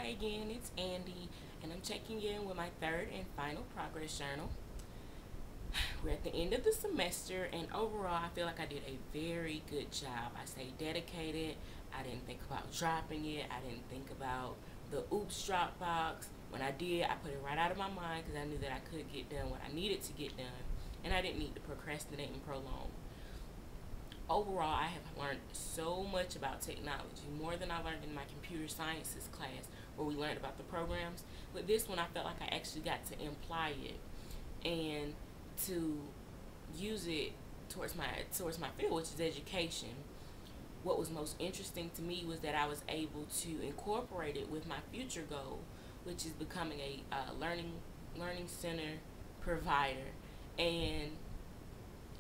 Hi again, it's Andy, and I'm checking in with my third and final progress journal. We're at the end of the semester, and overall, I feel like I did a very good job. I stayed dedicated. I didn't think about dropping it. I didn't think about the oops drop box. When I did, I put it right out of my mind because I knew that I could get done what I needed to get done, and I didn't need to procrastinate and prolong. Overall, I have learned so much about technology, more than I learned in my computer sciences class where we learned about the programs. With this one, I felt like I actually got to imply it and to use it towards my field, which is education. What was most interesting to me was that I was able to incorporate it with my future goal, which is becoming a learning center provider. And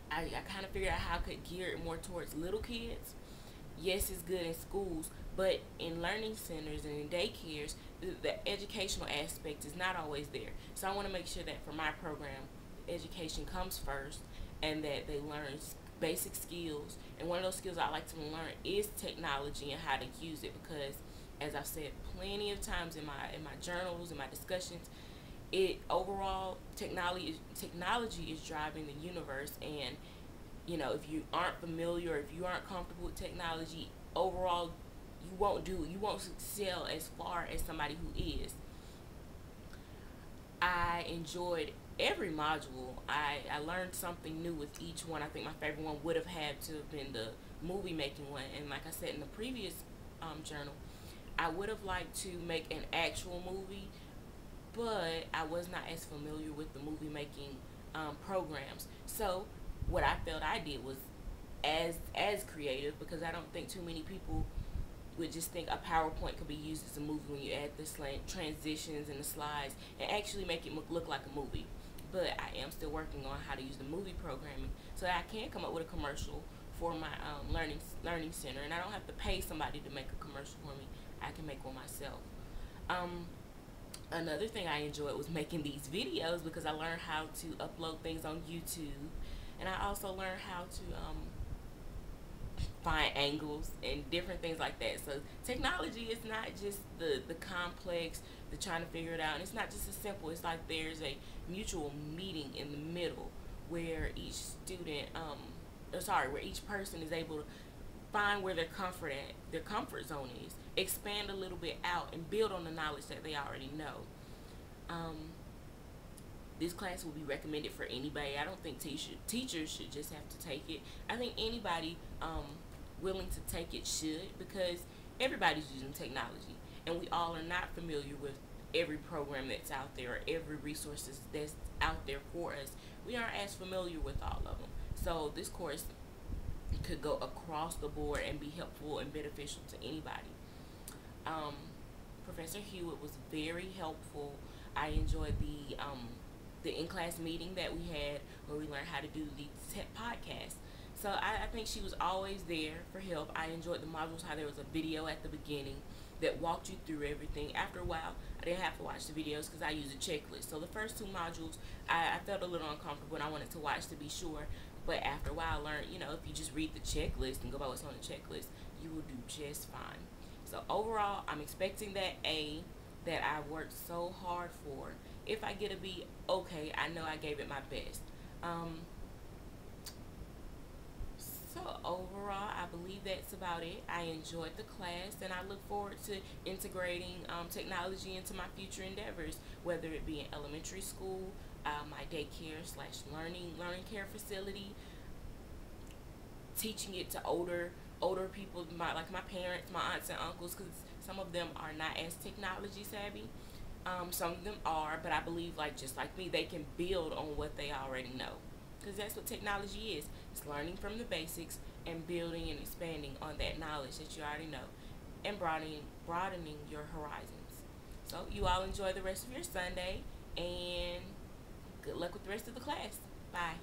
I kind of figured out how I could gear it more towards little kids. Yes, it's good in schools, but in learning centers and in daycares, the educational aspect is not always there. So I want to make sure that for my program, education comes first and that they learn basic skills. And one of those skills I like to learn is technology and how to use it because, as I've said plenty of times in my journals and my discussions, it overall technology is driving the universe. And if you aren't familiar or if you aren't comfortable with technology overall, you won't excel as far as somebody who is. I enjoyed every module. I learned something new with each one. I think my favorite one would have had to have been the movie making one, and like I said in the previous journal, I would have liked to make an actual movie, but I was not as familiar with the movie making programs. So what I felt I did was as creative because I don't think too many people would just think a PowerPoint could be used as a movie when you add the slant transitions and the slides and actually make it look like a movie. But I am still working on how to use the movie programming so that I can come up with a commercial for my learning center, and I don't have to pay somebody to make a commercial for me. I can make one myself. Um, Another thing I enjoyed was making these videos because I learned how to upload things on YouTube, and I also learned how to find angles and different things like that. So technology is not just the complex, the trying to figure it out. And it's not just as simple. It's like there's a mutual meeting in the middle where each student, where each person is able to find where their comfort zone is, expand a little bit out, and build on the knowledge that they already know. Um, this class will be recommended for anybody. I don't think teachers should just have to take it. I think anybody willing to take it should because everybody's using technology and we all are not familiar with every program that's out there or every resource that's out there for us. We aren't as familiar with all of them. So this course could go across the board and be helpful and beneficial to anybody. Um, Professor Hewitt was very helpful. I enjoyed the in-class meeting that we had where we learned how to do the podcast. So I think she was always there for help. I enjoyed the modules, how there was a video at the beginning that walked you through everything. After a while, I didn't have to watch the videos because I used a checklist. So the first two modules, I felt a little uncomfortable and I wanted to watch to be sure. But after a while, I learned, if you just read the checklist and go by what's on the checklist, you will do just fine. So overall, I'm expecting that A that I worked so hard for. If I get a B, okay, I know I gave it my best. Um, so overall, I believe that's about it. I enjoyed the class, and I look forward to integrating technology into my future endeavors, whether it be in elementary school, my daycare slash learning care facility, teaching it to older people, like my parents, my aunts and uncles, because some of them are not as technology savvy. Some of them are, but I believe, like just like me, they can build on what they already know, because that's what technology is. It's learning from the basics and building and expanding on that knowledge that you already know, and broadening your horizons. So you all enjoy the rest of your Sunday, and good luck with the rest of the class. Bye.